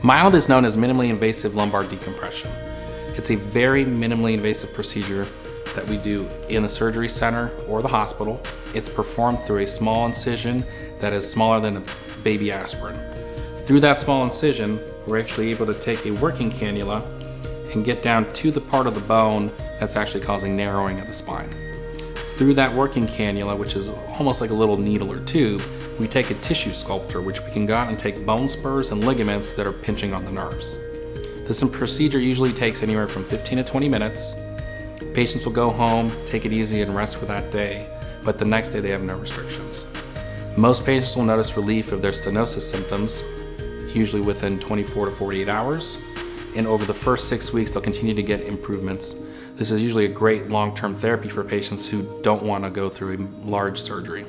Mild is known as minimally invasive lumbar decompression. It's a very minimally invasive procedure that we do in the surgery center or the hospital. It's performed through a small incision that is smaller than a baby aspirin. Through that small incision, we're actually able to take a working cannula and get down to the part of the bone that's actually causing narrowing of the spine. Through that working cannula, which is almost like a little needle or tube, we take a tissue sculptor, which we can go out and take bone spurs and ligaments that are pinching on the nerves. This procedure usually takes anywhere from 15 to 20 minutes. Patients will go home, take it easy and rest for that day, but the next day they have no restrictions. Most patients will notice relief of their stenosis symptoms, usually within 24 to 48 hours, and over the first 6 weeks they'll continue to get improvements. This is usually a great long-term therapy for patients who don't want to go through a large surgery.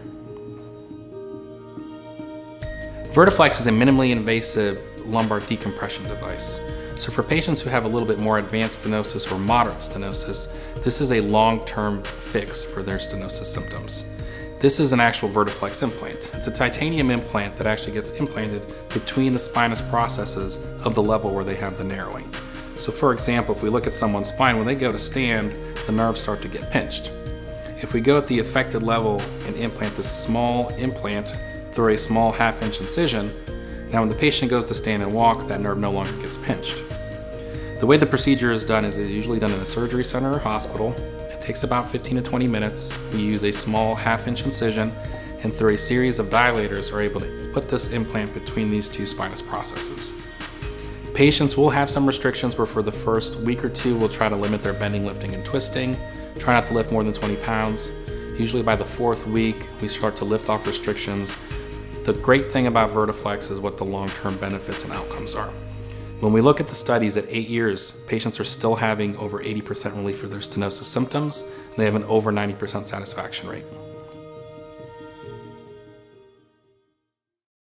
Vertiflex is a minimally invasive lumbar decompression device. So for patients who have a little bit more advanced stenosis or moderate stenosis, this is a long-term fix for their stenosis symptoms. This is an actual Vertiflex implant. It's a titanium implant that actually gets implanted between the spinous processes of the level where they have the narrowing. So for example, if we look at someone's spine, when they go to stand, the nerves start to get pinched. If we go at the affected level and implant this small implant through a small half-inch incision, now when the patient goes to stand and walk, that nerve no longer gets pinched. The way the procedure is done is it's usually done in a surgery center or hospital. It takes about 15 to 20 minutes. We use a small half-inch incision, and through a series of dilators are able to put this implant between these two spinous processes. Patients will have some restrictions where for the first week or two we'll try to limit their bending, lifting, and twisting. Try not to lift more than 20 pounds. Usually by the 4th week we start to lift off restrictions. The great thing about Vertiflex is what the long-term benefits and outcomes are. When we look at the studies at 8 years, patients are still having over 80% relief of their stenosis symptoms, and they have an over 90% satisfaction rate.